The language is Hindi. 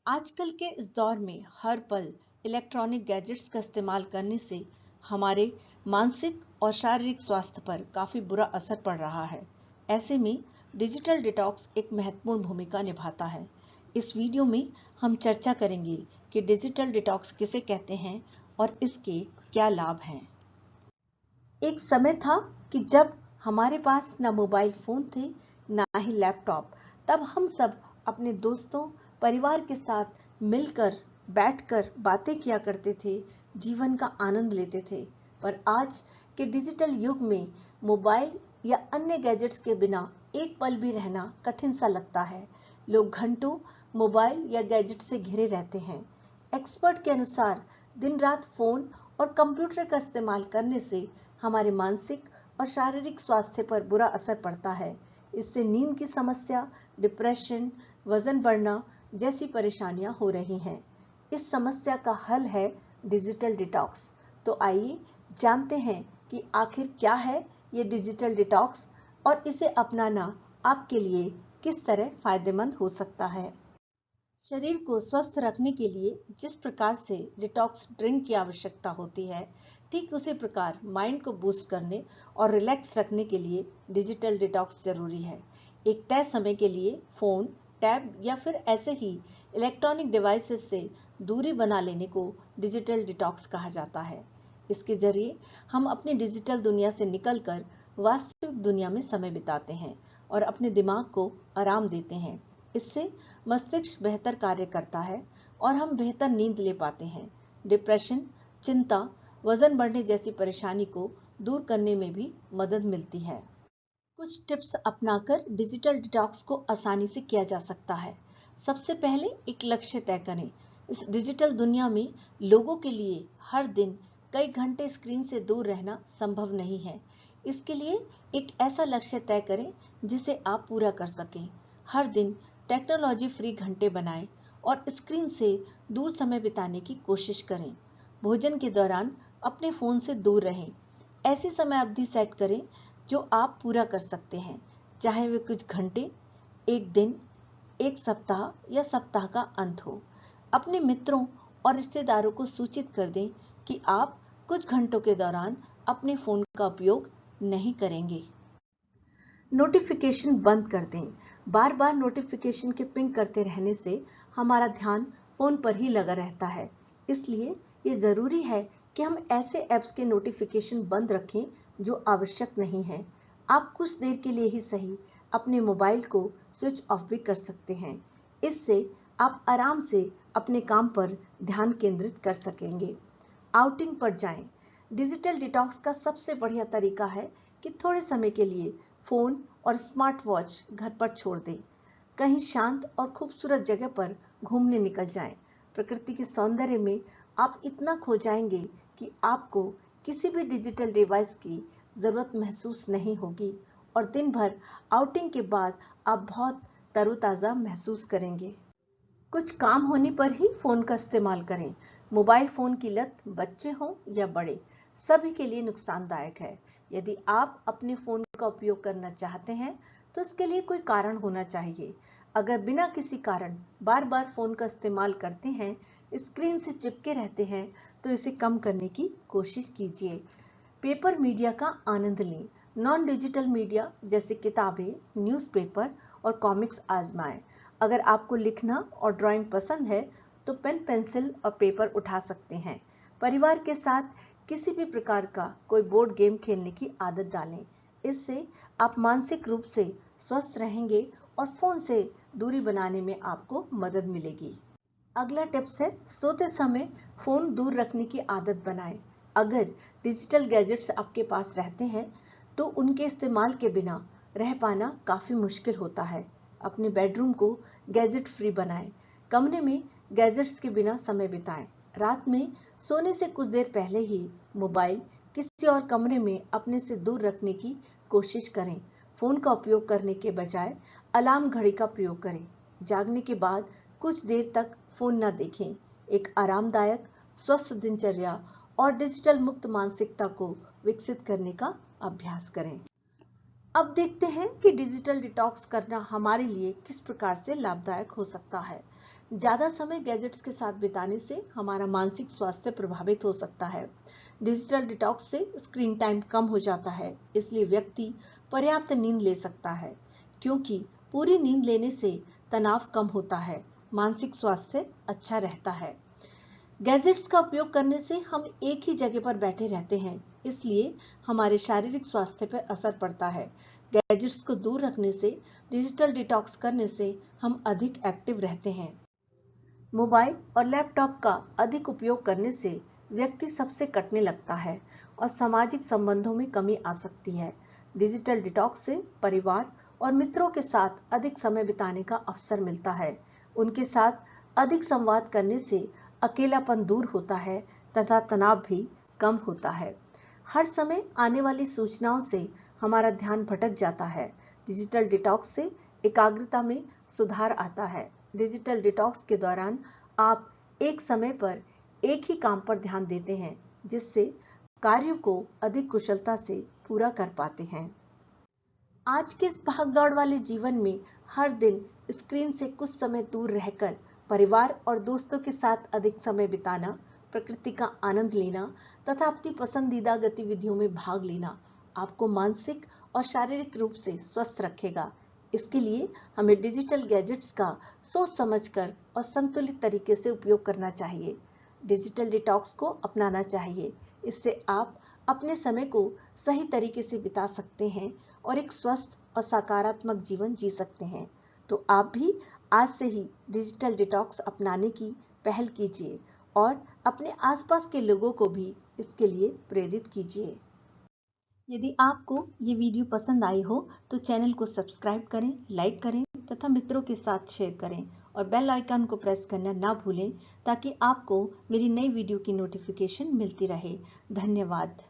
आजकल के इस दौर में हर पल इलेक्ट्रॉनिक गैजेट्स का इस्तेमाल करने से हमारे मानसिक और शारीरिक स्वास्थ्य पर काफी बुरा असर पड़ रहा है। ऐसे में डिजिटल डिटॉक्स एक महत्वपूर्ण भूमिका निभाता है। इस वीडियो में हम चर्चा करेंगे कि डिजिटल डिटॉक्स किसे कहते हैं और इसके क्या लाभ हैं। एक समय था कि जब हमारे पास ना मोबाइल फोन थे, ना ही लैपटॉप। तब हम सब अपने दोस्तों, परिवार के साथ मिलकर बैठकर बातें किया करते थे, जीवन का आनंद लेते थे। पर आज के डिजिटल युग में मोबाइल या अन्य गैजेट्स के बिना एक पल भी रहना कठिन सा लगता है। लोग घंटों मोबाइल या गैजेट से घिरे रहते हैं। एक्सपर्ट के अनुसार दिन रात फोन और कंप्यूटर का इस्तेमाल करने से हमारे मानसिक और शारीरिक स्वास्थ्य पर बुरा असर पड़ता है। इससे नींद की समस्या, डिप्रेशन, वजन बढ़ना जैसी परेशानियां हो रही हैं। इस समस्या का हल है डिजिटल डिटॉक्स। तो आइए जानते हैं कि आखिर क्या है ये डिजिटल डिटॉक्स और इसे अपनाना आपके लिए किस तरह फायदेमंद हो सकता है। शरीर को स्वस्थ रखने के लिए जिस प्रकार से डिटॉक्स ड्रिंक की आवश्यकता होती है, ठीक उसी प्रकार माइंड को बूस्ट करने और रिलैक्स रखने के लिए डिजिटल डिटॉक्स जरूरी है। एक तय समय के लिए फोन, टैब या फिर ऐसे ही इलेक्ट्रॉनिक डिवाइसेस से दूरी बना लेने को डिजिटल डिटॉक्स कहा जाता है। इसके जरिए हम अपनी डिजिटल दुनिया से निकलकर वास्तविक दुनिया में समय बिताते हैं और अपने दिमाग को आराम देते हैं। इससे मस्तिष्क बेहतर कार्य करता है और हम बेहतर नींद ले पाते हैं। डिप्रेशन, चिंता, वजन बढ़ने जैसी परेशानी को दूर करने में भी मदद मिलती है। कुछ टिप्स अपनाकर डिजिटल डिटॉक्स को आसानी से किया जा सकता है। सबसे पहले एक लक्ष्य तय करें। इस डिजिटल दुनिया में लोगों के लिए हर दिन कई घंटे स्क्रीन से दूर रहना संभव नहीं है। इसके लिए एक ऐसा लक्ष्य तय करें जिसे आप पूरा कर सकें। हर दिन टेक्नोलॉजी फ्री घंटे बनाएं और स्क्रीन से दूर समय बिताने की कोशिश करें। भोजन के दौरान अपने फोन से दूर रहें। ऐसी समय अवधि सेट करें जो आप पूरा कर सकते हैं, चाहे वे कुछ घंटे, एक दिन, एक सप्ताह या सप्ताह का अंत हो। अपने मित्रों और रिश्तेदारों को सूचित कर दें कि आप कुछ घंटों के दौरान अपने फोन का उपयोग नहीं करेंगे। नोटिफिकेशन बंद कर दें। बार बार नोटिफिकेशन के पिंग करते रहने से हमारा ध्यान फोन पर ही लगा रहता है। इसलिए ये जरूरी है कि हम ऐसे ऐप्स के नोटिफिकेशन बंद रखें जो आवश्यक नहीं है। आप कुछ देर के लिए ही सही अपने मोबाइल को स्विच ऑफ भी कर सकते हैं। इससे आप आराम से अपने काम पर ध्यान केंद्रित कर सकेंगे। आउटिंग पर जाएं। डिजिटल डिटॉक्स का सबसे बढ़िया तरीका है कि थोड़े समय के लिए फोन और स्मार्ट वॉच घर पर छोड़ दें। कहीं शांत और खूबसूरत जगह पर घूमने निकल जाएं। प्रकृति के सौंदर्य में आप इतना खो जाएंगे कि आपको किसी भी डिजिटल डिवाइस की जरूरत महसूस नहीं होगी और दिन भर आउटिंग के बाद आप बहुत तरोताजा महसूस करेंगे। कुछ काम होने पर ही फोन का इस्तेमाल करें। मोबाइल फोन की लत बच्चे हों या बड़े, सभी के लिए नुकसानदायक है। यदि आप अपने फोन का उपयोग करना चाहते हैं तो इसके लिए कोई कारण होना चाहिए। अगर बिना किसी कारण बार बार फोन का इस्तेमाल करते हैं, स्क्रीन से चिपके रहते हैं, तो इसे कम करने की कोशिश कीजिए। पेपर मीडिया का आनंद लें। नॉन डिजिटल मीडिया जैसे किताबें, न्यूज़पेपर और कॉमिक्स आजमाएं। अगर आपको लिखना और ड्राइंग पसंद है तो पेन, पेंसिल और पेपर उठा सकते हैं। परिवार के साथ किसी भी प्रकार का कोई बोर्ड गेम खेलने की आदत डालें। इससे आप मानसिक रूप से स्वस्थ रहेंगे और फोन से दूरी बनाने में आपको मदद मिलेगी। अगला टिप्स है, सोते समय फोन दूर रखने की आदत बनाएं। अगर डिजिटल गैजेट्स आपके पास रहते हैं तो उनके इस्तेमाल के बिना रह पाना काफी मुश्किल होता है। अपने बेडरूम को गैजेट फ्री बनाएं। कमरे में गैजेट्स के बिना समय बिताएं। रात में सोने से कुछ देर पहले ही मोबाइल किसी और कमरे में अपने से दूर रखने की कोशिश करें। फोन का उपयोग करने के बजाय अलार्म घड़ी का प्रयोग करें। जागने के बाद कुछ देर तक फोन न देखें। एक आरामदायक, स्वस्थ दिनचर्या और डिजिटल मुक्त मानसिकता को विकसित करने का अभ्यास करें। अब देखते हैं कि डिजिटल डिटॉक्स करना हमारे लिए किस प्रकार से लाभदायक हो सकता है। ज्यादा समय गैजेट्स के साथ बिताने से हमारा मानसिक स्वास्थ्य प्रभावित हो सकता है। डिजिटल डिटॉक्स से स्क्रीन टाइम कम हो जाता है, इसलिए व्यक्ति पर्याप्त नींद ले सकता है, क्योंकि पूरी नींद लेने से तनाव कम होता है, मानसिक स्वास्थ्य अच्छा रहता है। गैजेट्स का उपयोग करने से हम एक ही जगह पर बैठे रहते हैं, इसलिए हमारे शारीरिक स्वास्थ्य पर असर पड़ता है। गैजेट्स को दूर रखने से, डिजिटल डिटॉक्स करने से हम अधिक एक्टिव रहते हैं। मोबाइल और लैपटॉप का अधिक उपयोग करने से व्यक्ति सबसे कटने लगता है और सामाजिक संबंधों में कमी आ सकती है। डिजिटल डिटॉक्स से परिवार और मित्रों के साथ अधिक समय बिताने का अवसर मिलता है। उनके साथ अधिक संवाद करने से अकेलापन दूर होता है तथा तनाव भी कम होता है। हर समय आने वाली सूचनाओं से हमारा ध्यान भटक जाता है। डिजिटल डिटॉक्स से एकाग्रता में सुधार आता है। डिजिटल डिटॉक्स के दौरान आप एक समय पर एक ही काम पर ध्यान देते हैं, जिससे कार्यों को अधिक कुशलता से पूरा कर पाते हैं। आज के इस भागदौड़ वाले जीवन में हर दिन स्क्रीन से कुछ समय दूर रहकर परिवार और दोस्तों के साथ अधिक समय बिताना, प्रकृति का आनंद लेना तथा अपनी पसंदीदा गतिविधियों में भाग लेना आपको मानसिक और शारीरिक रूप से स्वस्थ रखेगा। इसके लिए हमें डिजिटल गैजेट्स का सोच समझकर और संतुलित तरीके से उपयोग करना चाहिए। डिजिटल डिटॉक्स को अपनाना चाहिए। इससे आप अपने समय को सही तरीके से बिता सकते हैं और एक स्वस्थ और सकारात्मक जीवन जी सकते हैं। तो आप भी आज से ही डिजिटल डिटॉक्स अपनाने की पहल कीजिए और अपने आसपास के लोगों को भी इसके लिए प्रेरित कीजिए। यदि आपको ये वीडियो पसंद आई हो तो चैनल को सब्सक्राइब करें, लाइक करें तथा मित्रों के साथ शेयर करें और बेल आइकन को प्रेस करना ना भूलें, ताकि आपको मेरी नई वीडियो की नोटिफिकेशन मिलती रहे। धन्यवाद।